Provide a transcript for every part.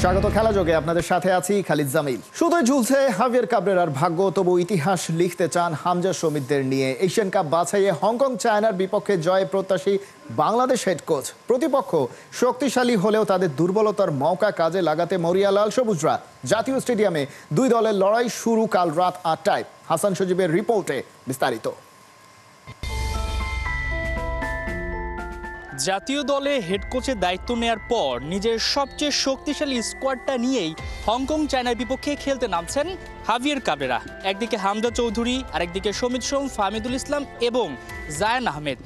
স্বাগত খেলা যোগে আপনাদের সাথে আছি খালিদ জামিল। শুধুই ঝুলছে হাভিয়ার কাবরেরার ভাগ্য, তবু ইতিহাস লিখতে চান হামজা শমিদদের নিয়ে। এশিয়ান কাপ বাছাইয়ে হংকং চায়নার বিপক্ষে জয় প্রত্যাশী বাংলাদেশ হেড কোচ। প্রতিপক্ষ শক্তিশালী হলেও তাদের দুর্বলতার মৌকা কাজে লাগাতে মরিয়া লাল সবুজরা। জাতীয় স্টেডিয়ামে দুই দলের লড়াই শুরু কাল রাত ৮টায়। হাসান সজীবের রিপোর্টে বিস্তারিত। জাতীয় দলে হেড কোচের দায়িত্ব নেয়ার পর নিজের সবচেয়ে শক্তিশালী স্কোয়াডটা নিয়েই হংকং চায়নার বিপক্ষে খেলতে নামছেন হাভিয়ার কাবরেরা। একদিকে হামজা চৌধুরী, আরেকদিকে সমিত সোম, ফাহমিদুল ইসলাম এবং জায়ান আহমেদ।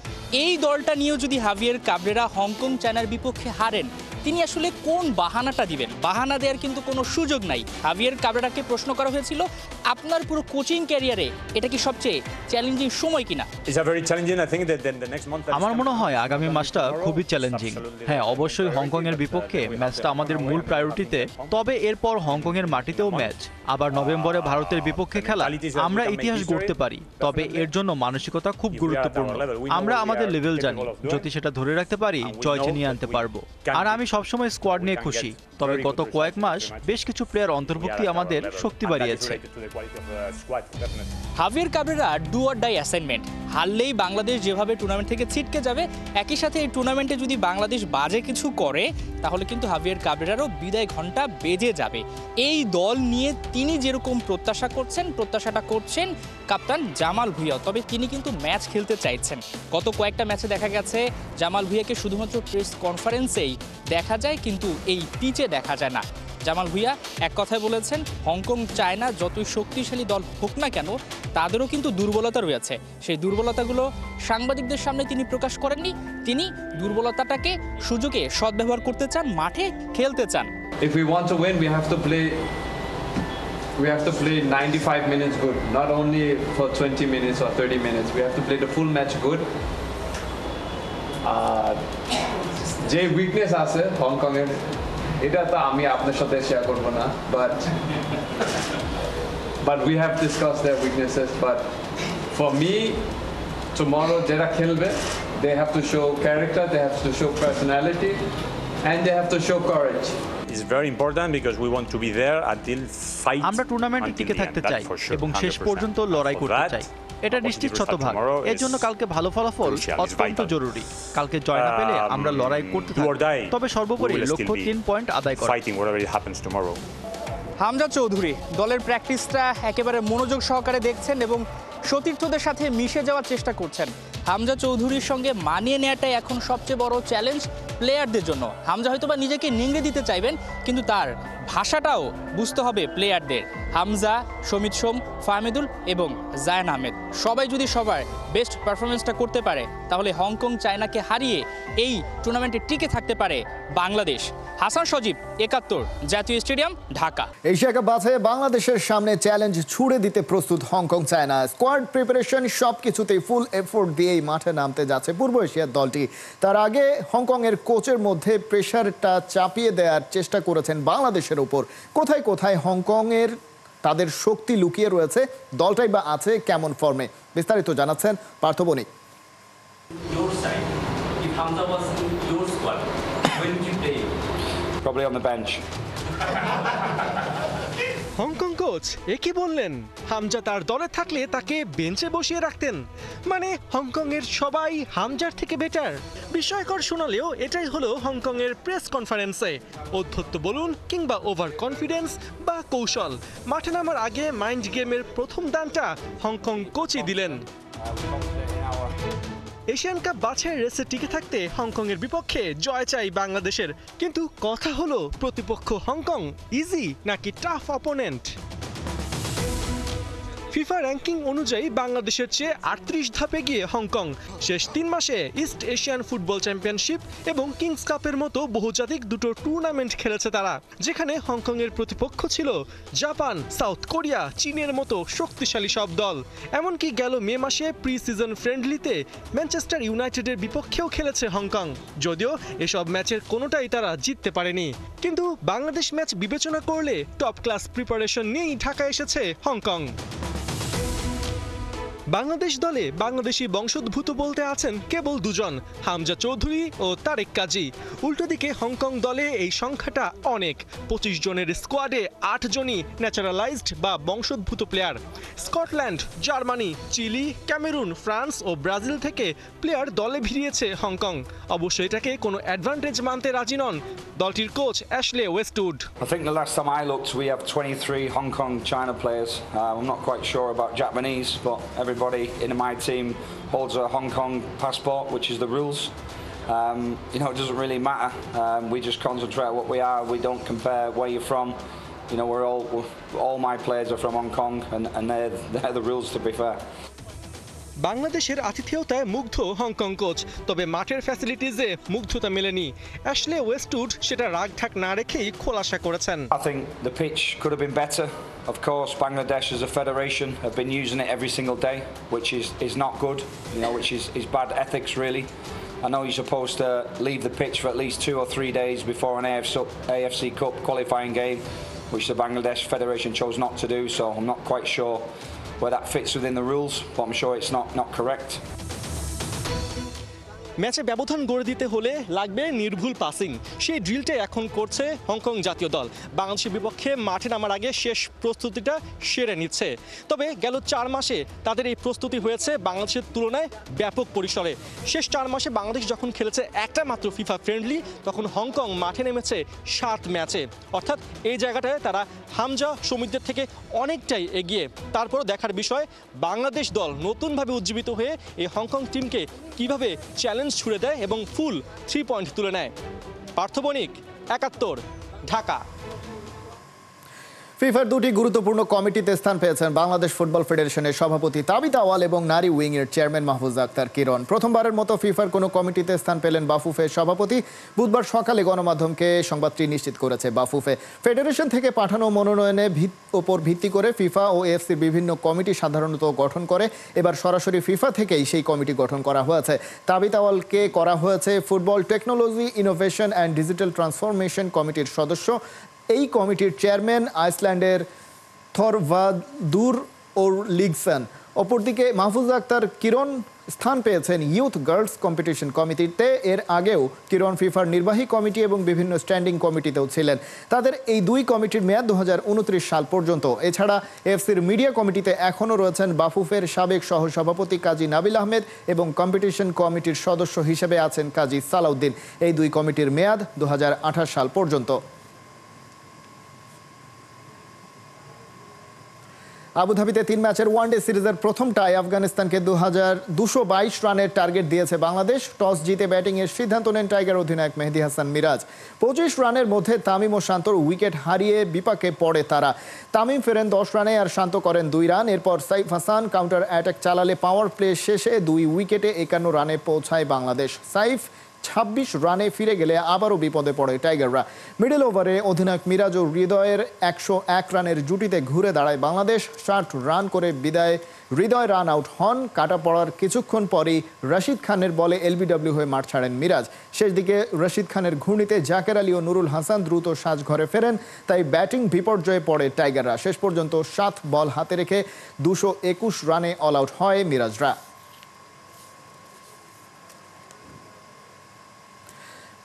এই দলটা নিয়েও যদি হাভিয়ার কাবরেরা হংকং চায়নার বিপক্ষে হারেন, তিনি আসলে কোন বাহানাটা দিবেন? বাহানা দেওয়ার কিন্তু কোনো সুযোগ নাই। হাভিয়ার কাবরেরাকে প্রশ্ন করা হয়েছিল, আপনার পুরো কোচিং ক্যারিয়ারে এটা কি সবচেয়ে চ্যালেঞ্জিং সময় কিনা? আমার মনে হয় আগামী মাসটা খুবই চ্যালেঞ্জিং। হ্যাঁ, অবশ্যই হংকং এর বিপক্ষে ম্যাচটা আমাদের মূল প্রায়োরিটিতে, তবে এরপর হংকং এর মাটিতেও ম্যাচ, আবার নভেম্বরে ভারতের বিপক্ষে খেলা। আমরা ইতিহাস গড়তে পারি, তবে এর জন্য মানসিকতা খুব গুরুত্বপূর্ণ। আমরা আমাদের লেভেল জানি, যদি সেটা ধরে রাখতে পারি জয় ছিনিয়ে আনতে পারবো। আর আমি সবসময় স্কোয়াড নিয়ে খুশি, তবে গত কয়েক মাস বেশ কিছু প্লেয়ার অন্তর্ভুক্তি আমাদের শক্তি বাড়িয়েছে। Javier Cabrera do or die assignment. হারলেই বাংলাদেশ যেভাবে টুর্নামেন্ট থেকে ছিটকে যাবে, একই সাথে এই টুর্নামেন্টে যদি বাংলাদেশ বাজে কিছু করে, তাহলে কিন্তু হাভিয়ার কাবরেরারও বিদায় ঘন্টা বেজে যাবে। এই দল নিয়ে তিনি যেরকম প্রত্যাশাটা করছেন কাপ্তান জামাল ভুঁইয়া, তবে তিনি কিন্তু ম্যাচ খেলতে চাইছেন। গত কয়েকটা ম্যাচে দেখা গেছে জামাল ভুঁইয়াকে শুধুমাত্র প্রেস কনফারেন্সেই দেখা যায়, কিন্তু এই পিচে দেখা যায় না। জামাল ভুঁইয়া এক কথায় বলেছেন, হংকং চায়না যতই শক্তিশালী দল হোক না কেন, তাদেরও কিন্তু দুর্বলতা রয়েছে। সেই দুর্বলতাগুলো সাংবাদিকদের সামনে তিনি প্রকাশ করেননি। তিনি দুর্বলতাটাকে সুযোগে সদ্ব্যবহার করতে চান, মাঠে খেলতে চান। If we want to win, we have to play 95 minutes good, not only for 20 minutes or 30 minutes. We have to play the full match good. যে উইকনেস আছে হংকং এর, এটা তো আমি আপনার সাথে শেয়ার করব না, but we have discussed their weaknesses. But for me, tomorrow যারা খেলবে, they have to show character, they have to show personality, and they have to show courage. It's very important because we want to be there until fight. আমরা টুর্নামেন্টে টিকে থাকতে চাই এবং শেষ পর্যন্ত লড়াই করতে চাই। এটা নিশ্চিত শতভাগ। এর জন্য কালকে ভালো ফলাফল অত্যন্ত জরুরি। কালকে জয় না পেলে আমরা লড়াই করতে থাকব, তবে সর্বোপরি লক্ষ্য 3 পয়েন্ট আদায় করা। হামজা চৌধুরী দলের প্র্যাকটিসটা একেবারে মনোযোগ সহকারে দেখছেন এবং সতীর্থদের সাথে মিশে যাওয়ার চেষ্টা করছেন। হামজা চৌধুরীর সঙ্গে মানিয়ে নেওয়াটাই এখন সবচেয়ে বড় চ্যালেঞ্জ প্লেয়ারদের জন্য। হামজা হয়তোবা নিজেকে নিংড়ে দিতে চাইবেন, কিন্তু তার ভাষাটাও বুঝতে হবে প্লেয়ারদের। হামজা, সমিত সোম, ফাহমিদুল এবং জায়ান আহমেদ সবাই যদি সবার বেস্ট পারফরমেন্সটা করতে পারে, তাহলে হংকং চায়নাকে হারিয়ে এই টুর্নামেন্টে টিকে থাকতে পারে বাংলাদেশ। হাসান সজীব, ৭১, জাতীয় স্টেডিয়াম, ঢাকা। এশিয়া কাপ বাছাইয়ে বাংলাদেশের সামনে চ্যালেঞ্জ ছুড়ে দিতে প্রস্তুত হংকং চায়না। স্কোয়াড প্রিপারেশন সবকিছুতেই ফুল এফোর্ট দিয়েই মাঠে নামতে যাচ্ছে পূর্ব এশিয়ার দলটি। তার আগে হংকং এর কোচের মধ্যে প্রেশারটা চাপিয়ে দেওয়ার চেষ্টা করেছেন বাংলাদেশের উপর। কোথায় কোথায় হংকং এর তাদের শক্তি লুকিয়ে রয়েছে, দলটাই বা আছে কেমন ফর্মে, বিস্তারিত জানাচ্ছেন পার্থ বণিক। Probably on the bench. Hong Kong coach একই বললেন, হামজা তার দলে থাকলে তাকে বেঞ্চে বসিয়ে রাখতেন, মানে হংকং এর সবাই হামজার থেকে বেটার। বিস্ময়কর শোনালেও এটাই হলো হংকং এর প্রেস কনফারেন্সে। অধ্যত্ব বলুন কিংবা ওভার কনফিডেন্স বা কৌশল, মাঠে নামার আগে মাইন্ড গেমের প্রথম দানটা হংকং কোচই দিলেন। এশিয়ান কাপ বাছাইয়ের রেসে টিকে থাকতে হংকং এর বিপক্ষে জয় চাই বাংলাদেশের, কিন্তু কথা হলো প্রতিপক্ষ হংকং ইজি নাকি টাফ অপোনেন্ট। ফিফা র্যাঙ্কিং অনুযায়ী বাংলাদেশের চেয়ে ৩৮ ধাপে গিয়ে হংকং। শেষ ৩ মাসে ইস্ট এশিয়ান ফুটবল চ্যাম্পিয়নশিপ এবং কিংস কাপের মতো বহুজাতিক দুটো টুর্নামেন্ট খেলেছে তারা, যেখানে হংকং এর প্রতিপক্ষ ছিল জাপান, সাউথ কোরিয়া, চীনের মতো শক্তিশালী সব দল। এমনকি গেল মে মাসে প্রি সিজন ফ্রেন্ডলিতে ম্যানচেস্টার ইউনাইটেডের বিপক্ষেও খেলেছে হংকং, যদিও এসব ম্যাচের কোনোটাই তারা জিততে পারেনি। কিন্তু বাংলাদেশ ম্যাচ বিবেচনা করলে টপ ক্লাস প্রিপারেশন নিয়েই ঢাকা এসেছে হংকং। বাংলাদেশ দলে বাংলাদেশি বংশোদ্ভূত বলতে আছেন কেবল দুজন, হামজা চৌধুরী ও তারেক কাজী। উল্টো দিকে হংকং দলে এই সংখ্যাটা অনেক, 25 জনের স্কোয়াডে 8 জনই ন্যাচারালাইজড বা বংশোদ্ভূত player. Scotland, Germany, Chile, Cameroon, France ও ব্রাজিল থেকে প্লেয়ার দলে ভিড়িয়েছে হংকং। অবশ্য এটাকে কোনো অ্যাডভান্টেজ মানতে রাজি নন দলটির coach Ashley Westwood. I think the last time I looked, we have 23 Hong Kong China players. I'm not quite sure about Japanese, but everybody in my team holds a Hong Kong passport, which is the rules. You know, it doesn't really matter. We just concentrate on what we are. We don't compare where you're from. You know, all my players are from Hong Kong, and they're the rules, to be fair. বাংলাদেশের আতিথেয়তায় মুগ্ধ Hong Kong coach, তবে মাঠের ফ্যাসিলিটিজে মুগ্ধতা মেলেনি। Ashley Westwood সেটা রাগঢাক না রেখেই খোলাসা করেছেন। I think the pitch could have been better. Of course, Bangladesh as a federation have been using it every single day, which is not good, you know, which is bad ethics, really. I know you're supposed to leave the pitch for at least 2 or 3 days before an AFC Cup qualifying game, which the Bangladesh Federation chose not to do, so I'm not quite sure where that fits within the rules, but I'm sure it's not correct. ম্যাচে ব্যবধান গড়ে দিতে হলে লাগবে নির্ভুল passing, সেই ড্রিলটাই এখন করছে হংকং জাতীয় দল। বাংলাদেশের বিপক্ষে মাঠে নামার আগে শেষ প্রস্তুতিটা সেরে নিচ্ছে। তবে গেল 4 মাসে তাদের এই প্রস্তুতি হয়েছে বাংলাদেশের তুলনায় ব্যাপক পরিসরে। শেষ 4 মাসে বাংলাদেশ যখন খেলেছে একটা মাত্র ফিফা ফ্রেন্ডলি, তখন হংকং মাঠে নেমেছে 7 ম্যাচে। অর্থাৎ এই জায়গাটায় তারা হামজা সমিতিদের থেকে অনেকটাই এগিয়ে। তারপরও দেখার বিষয় বাংলাদেশ দল নতুনভাবে উজ্জীবিত হয়ে এই হংকং টিমকে কিভাবে চ্যালেঞ্জ ছুড়ে দেয় এবং ফুল 3 পয়েন্ট তুলে নেয়। পার্থ বণিক, 71, ঢাকা। ফিফার 2টি গুরুত্বপূর্ণ কমিটিতে স্থান পেয়েছেন বাংলাদেশ ফুটবল ফেডারেশনের সভাপতি তাবিথ আওয়াল এবং নারী উইংয়ের চেয়ারম্যান মাহফুজ আক্তার কিরণ। প্রথমবারের মতো ফিফার কোনো কমিটিতে স্থান পেলেন বাফুফের সভাপতি। বুধবার সকালে গণমাধ্যমকে সংবাদটি নিশ্চিত করেছে বাফুফে। ফেডারেশন থেকে পাঠানো মনোনয়নে ওপর ভিত্তি করে ফিফা ও এএফসির বিভিন্ন কমিটি সাধারণত গঠন করে। এবার সরাসরি ফিফা থেকেই সেই কমিটি গঠন করা হয়েছে। তাবিথ আওয়ালকে করা হয়েছে football technology, innovation and digital transformation কমিটির সদস্য। এই কমিটির চেয়ারম্যান আইসল্যান্ডের থরভাদুর ওরলিগসন। অপরদিকে মাহফুজ আক্তার কিরণ স্থান পেয়েছেন ইউথ গার্লস কম্পিটিশন কমিটিতে। এর আগেও কিরণ ফিফার নির্বাহী কমিটি এবং বিভিন্ন স্ট্যান্ডিং কমিটিতেও ছিলেন। তাদের এই 2 কমিটির মেয়াদ 2029 সাল পর্যন্ত। এছাড়া এফসির মিডিয়া কমিটিতে এখনও রয়েছেন বাফুফের সাবেক সহসভাপতি কাজী নাবিল আহমেদ এবং কম্পিটিশন কমিটির সদস্য হিসেবে আছেন কাজী সালাউদ্দিন। এই 2 কমিটির মেয়াদ 2028 সাল পর্যন্ত। আবুধাবিতে 3 ম্যাচের ওয়ানডে সিরিজের প্রথমটায় আফগানিস্তানকে 222 রানের টার্গেট দিয়েছে বাংলাদেশ। টস জিতে ব্যাটিংয়ের সিদ্ধান্ত নেন টাইগার অধিনায়ক মেহেদী হাসান মিরাজ। 25 রানের মধ্যে তামিম ও শান্তর উইকেট হারিয়ে বিপাকে পড়ে তারা। তামিম ফেরেন 10 রানে আর শান্ত করেন 2 রান। এরপর সাইফ হাসান কাউন্টার অ্যাটাক চালালে পাওয়ার প্লে শেষে 2 উইকেটে 51 রানে পৌঁছায় বাংলাদেশ। সাইফ 26 রানে ফিরে গেলে আবারও বিপদে পড়ে টাইগাররা। মিডল ওভারে অধিনায়ক মিরাজ ও হৃদয়ের 101 রানের জুটিতে ঘুরে দাঁড়ায় বাংলাদেশ। 60 রান করে হৃদয় রান আউট হন। কাটা পড়ার কিছুক্ষণ পরই রশিদ খানের বলে এলবিডব্লিউ হয়ে মাঠ ছাড়েন মিরাজ। শেষ দিকে রশিদ খানের ঘূর্ণিতে জাকের আলী ও নুরুল হাসান দ্রুত সাজঘরে ফেরেন। তাই ব্যাটিং বিপর্যয়ে পড়ে টাইগাররা। শেষ পর্যন্ত 7 বল হাতে রেখে 221 রানে অল আউট হয় মিরাজরা।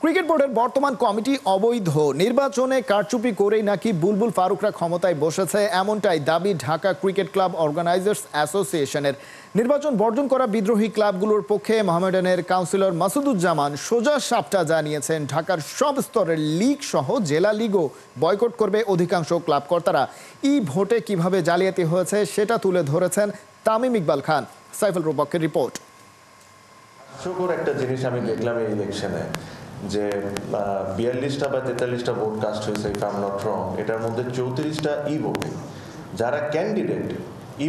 ক্রিকেট বোর্ডের বর্তমান কমিটি অবৈধ। নির্বাচনে কারচুপি করেই নাকি বুলবুল ফারুকরা ক্ষমতায় বসেছে, এমনটাই দাবি ঢাকা ক্রিকেট ক্লাব অর্গানাইজার্স অ্যাসোসিয়েশনের। নির্বাচন বর্জন করা বিদ্রোহী ক্লাবগুলোর পক্ষে মোহামেডানের কাউন্সিলর মাসুদুজ্জামান সোজা সাপটা জানিয়েছেন ঢাকার সব স্তরের লিগ সহ জেলা লিগও বয়কট করবে অধিকাংশ ক্লাব কর্তারা। ভোটে কিভাবে জালিয়াতি হয়েছে সেটা তুলে ধরেছেন তামিম ইকবাল খান। সাইফুল রুবকের রিপোর্ট। হাস্যকর একটা জিনিস আমি দেখলাম এই ইলেকশনে, যে 42টা বা 43টা ভোট কাস্ট হয়েছে, if I am not wrong. এটার মধ্যে 34টা ভোটিং। যারা ক্যান্ডিডেট,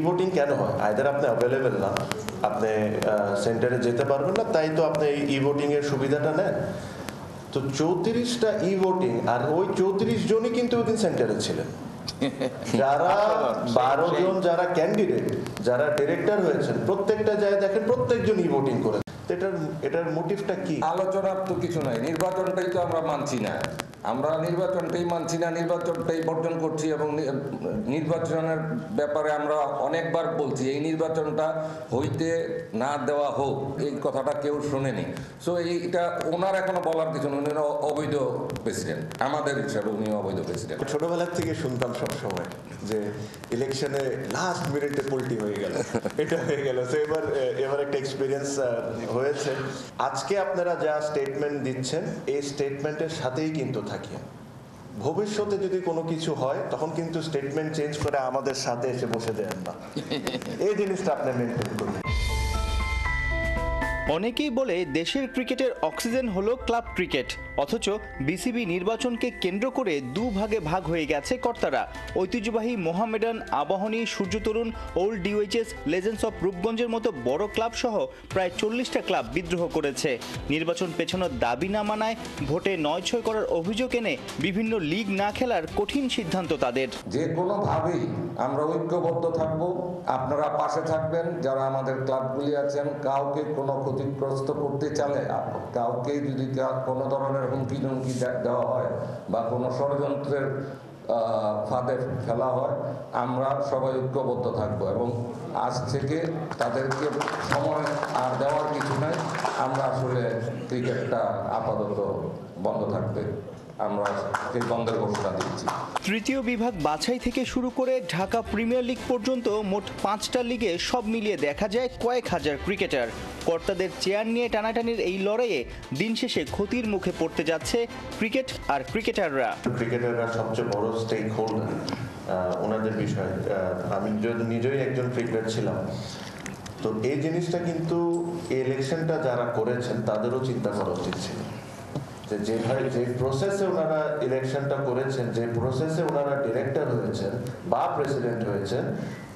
ভোটিং কেন হয়? আইদার আপনি অ্যাভেলেবেল না, আপনি সেন্টারে যেতে পারবেন না, তাই তো আপনি এই ভোটিং এর সুবিধাটা নেন। তো 34টা ভোটিং, আর ওই 34 জনই কিন্তু ওই দিন সেন্টারে ছিলেন। যারা 12 জন যারা ক্যান্ডিডেট, যারা ডিরেক্টর হয়েছেন, প্রত্যেকটা জায়গায় দেখেন প্রত্যেকজন ভোটিং করে। এটার মোটিভটা কি? আলোচনার তো কিছু নাই, নির্বাচনটাই তো আমরা মানছি না। আমরা নির্বাচনটাই মানছি না, নির্বাচনটাই বর্জন করছি এবং নির্বাচনের ব্যাপারে আমরা অনেকবার বলছি এই নির্বাচনটা হইতে না দেওয়া হোক, এই কথাটা কেউ শোনেনি। সো এইটা ওনার এখনো বলার কিছু নেই, উনি অবৈধ প্রেসিডেন্ট, আমাদের হিসাবে উনি অবৈধ প্রেসিডেন্ট। ছোটবেলার থেকে শুনতাম সবসময় যে ইলেকশনে লাস্ট মিনিটে পোল্টি হয়ে গেল, এটা হয়ে গেল। তো এবার একটা এক্সপিরিয়েন্স হয়েছে। আজকে আপনারা যা স্টেটমেন্ট দিচ্ছেন এই স্টেটমেন্টের সাথেই কিন্তু থাকি। ভবিষ্যতে যদি কোনো কিছু হয় তখন কিন্তু স্টেটমেন্ট চেঞ্জ করে আমাদের সাথে এসে বসে দেন না, এই জিনিসটা আপনি মেনটেন করবেন। অনেকেই বলে দেশের ক্রিকেটের অক্সিজেন হলো ক্লাব ক্রিকেট, অথচ বিসিবি নির্বাচনকে কেন্দ্র করে দুভাগে ভাগ হয়ে গেছে কর্তারা। ঐতিহ্যবাহী Mohammedan, Abahani, Surjotorun, old DOHS, legends of রূপগঞ্জের মতো বড় ক্লাব সহ প্রায় 40টা ক্লাব বিদ্রোহ করেছে। নির্বাচন পেছানোর দাবি না মানায় ভোটে ৯-৬ করার অভিযোগ এনে বিভিন্ন লিগ না খেলার কঠিন সিদ্ধান্ত তাদের। যে কোনোভাবেই আমরা ঐক্যবদ্ধ থাকব, আপনারা পাশে থাকবেন, যারা আমাদের ক্লাবগুলি আছেন। কাউকে কোনো ক্ষতিগ্রস্ত করতে চালে, কাউকে যদি কোনো ধরনের হুমকি টুমকি দেওয়া হয় বা কোনো ষড়যন্ত্রের ফাঁদে ফেলা হয়, আমরা সবাই ঐক্যবদ্ধ থাকবো এবং আজ থেকে তাদেরকে সময় আর দেওয়ার কিছু নাই। আমরা আসলে ক্রিকেটটা আপাতত বন্ধ থাকবে, আমরা এই বন্ধের ঘোষণা দিচ্ছি। তৃতীয় বিভাগ বাছাই থেকে শুরু করে ঢাকা প্রিমিয়ার লিগ পর্যন্ত মোট 5টা লিগে সব মিলিয়ে দেখা যায় কয়েক হাজার ক্রিকেটার। কর্তাদের চেয়ার নিয়ে টানাটানির এই লড়াইয়ে দিন শেষে ক্ষতির মুখে পড়তে যাচ্ছে ক্রিকেট আর ক্রিকেটাররা। ক্রিকেটাররা সবচেয়ে বড় স্টেক হোল্ডার ওনাদের বিষয়ে। আমি নিজেই একজন ক্রিকেটার ছিলাম, তো এই জিনিসটা কিন্তু এই ইলেকশনটা যারা করেছেন তাদেরও চিন্তা করা উচিত ছিল যে প্রসেসে ওনারা ইলেকশনটা করেছেন, যে প্রসেসে ওনারা ডিরেক্টর হয়েছেন বা প্রেসিডেন্ট হয়েছেন,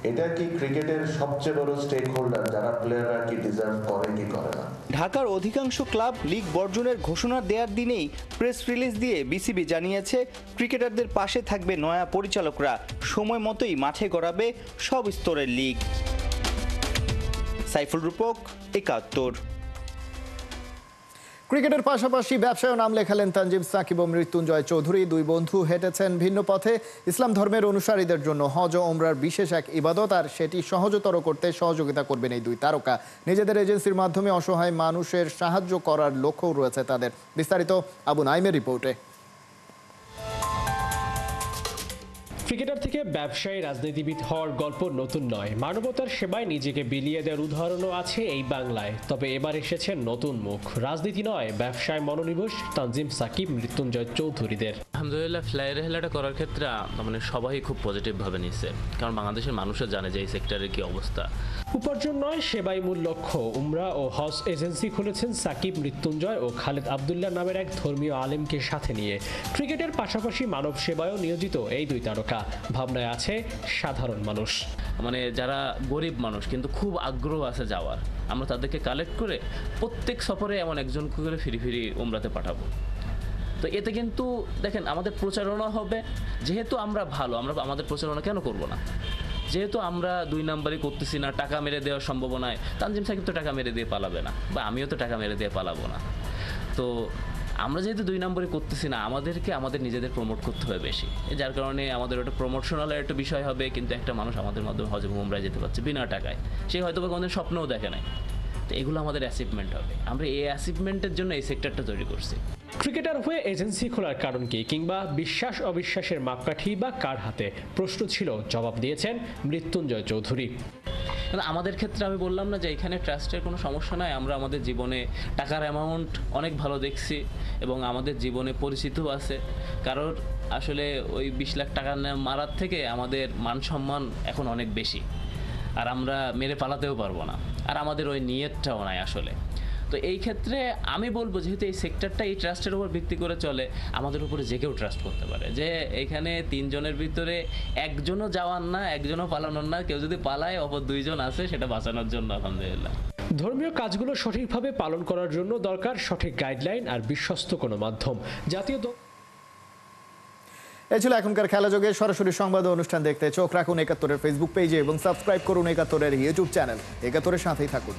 এটা কি ক্রিকেটের সবচেয়ে বড় স্টেক হোল্ডার, যারা প্লেয়াররা কি ডিজার্ভ করে কি করে না। ঢাকার অধিকাংশ ক্লাব লিগ বর্জনের ঘোষণা দেওয়ার দিনেই প্রেস রিলিজ দিয়ে বিসিবি জানিয়েছে ক্রিকেটারদের পাশে থাকবে নয়া পরিচালকরা, সময় মতোই মাঠে গড়াবে সব স্তরের লিগ। সাইফুল রূপক, ৭১। ক্রিকেটের পাশাপাশি ব্যবসায় নাম লেখালেন তানজিম সাকিব ও মৃত্যুঞ্জয় চৌধুরী। দুই বন্ধু হেঁটেছেন ভিন্ন পথে। ইসলাম ধর্মের অনুসারীদের জন্য হজ ও ওমরার বিশেষ এক ইবাদত, আর সেটি সহজতর করতে সহযোগিতা করবেন এই দুই তারকা। নিজেদের এজেন্সির মাধ্যমে অসহায় মানুষের সাহায্য করার লক্ষ্যও রয়েছে তাদের। বিস্তারিত আবু নাইমের রিপোর্টে। ক্রিকেটার থেকে ব্যবসায়ী, রাজনীতিবিদ হওয়ার গল্প নতুন নয়। মানবতার সেবায় নিজেকে বিলিয়ে দেওয়ার উদাহরণও আছে এই বাংলায়। তবে এবার এসেছেন নতুন মুখ। রাজনীতি নয়, ব্যবসায় মনোনিবেশ তানজিম সাকিব, মৃত্যুঞ্জয় চৌধুরীদের। আলহামদুলিল্লাহ, ফ্লাই রেহেলাটা করার ক্ষেত্রে মানে সবাই খুব পজিটিভভাবে নিচ্ছে, কারণ বাংলাদেশের মানুষও জানে যে এই সেক্টরের কি অবস্থা। উপার্জন নয়, সেবাই মূল লক্ষ্য। উমরা ও হজ এজেন্সি খুলেছেন সাকিব, মৃত্যুঞ্জয় ও খালেদ আবদুল্লাহ নামের এক ধর্মীয় আলেমকে সাথে নিয়ে। ক্রিকেটের পাশাপাশি মানব সেবায়ও নিয়োজিত এই দুই তারকা। ভাবনায় আছে সাধারণ মানুষ, মানে যারা গরিব মানুষ কিন্তু খুব আগ্রহ আছে যাওয়ার, আমরা তাদেরকে কালেক্ট করে প্রত্যেক সফরে এমন একজন করে ফিরি উমরাতে পাঠাবো। তো এতে কিন্তু দেখেন আমাদের প্রচারণা হবে, যেহেতু আমরা ভালো, আমরা আমাদের প্রচারণা কেন করব না? যেহেতু আমরা 2 নাম্বারই করতেছি না, টাকা মেরে দেওয়ার সম্ভাবনায় তানজিম সাকিব তো টাকা মেরে দিয়ে পালাবে না, বা আমিও তো টাকা মেরে দিয়ে পালাবো না। তো আমরা যেহেতু 2 নম্বরে করতেছি না, আমাদেরকে আমাদের নিজেদের প্রমোট করতে হবে বেশি, যার কারণে আমাদের ওটা প্রমোশনাল একটা বিষয় হবে। কিন্তু একটা মানুষ আমাদের মাধ্যমে হজে উমরায় যেতে পারছে বিনা টাকায়, সে হয়তো বা কোনোদিন স্বপ্নও দেখে নাই। তো এগুলো আমাদের অ্যাচিভমেন্ট হবে। আমরা এই অ্যাচিভমেন্টের জন্য এই সেক্টরটা তৈরি করছি। ক্রিকেটার হয়ে এজেন্সি খোলার কারণ কি, কিংবা বিশ্বাস অবিশ্বাসের মাপকাঠি বা কার হাতে, প্রশ্ন ছিল, জবাব দিয়েছেন মৃত্যুঞ্জয় চৌধুরী। আমাদের ক্ষেত্রে আমি বললাম না যে এখানে ট্রাস্টের কোনো সমস্যা নাই, আমরা আমাদের জীবনে টাকার অ্যামাউন্ট অনেক ভালো দেখছি এবং আমাদের জীবনে পরিচিতও আছে। কারোর আসলে ওই 20 লাখ টাকা মারার থেকে আমাদের মান সম্মান এখন অনেক বেশি, আর আমরা মেরে পালাতেও পারবো না, আর আমাদের ওই নিয়তটাও নাই আসলে। তো এই ক্ষেত্রে আমি বলবো, যেহেতু এই সেক্টরটা এই ট্রাস্টের উপর ভিত্তি করে চলে, আমাদের উপরে যে কেউ ট্রাস্ট করতে পারে যে এখানে 3 জনের ভিতরে একজনও যাওয়ার না, একজনও পালানোর না, কেউ যদি পালায় অপর 2 জন আছে সেটা বাঁচানোর জন্য। আলহামদুলিল্লাহ, ধর্মীয় কাজগুলো সঠিকভাবে পালন করার জন্য দরকার সঠিক গাইডলাইন আর বিশ্বস্ত কোনো মাধ্যম। জাতীয় এই ছিল এখনকার খেলা যোগে। সরাসরি সংবাদ অনুষ্ঠান দেখতে চোখ রাখুন ৭১-এর ফেসবুক পেজে এবং সাবস্ক্রাইব করুন ৭১-এর ইউটিউব চ্যানেল। ৭১-এর সাথেই থাকুন।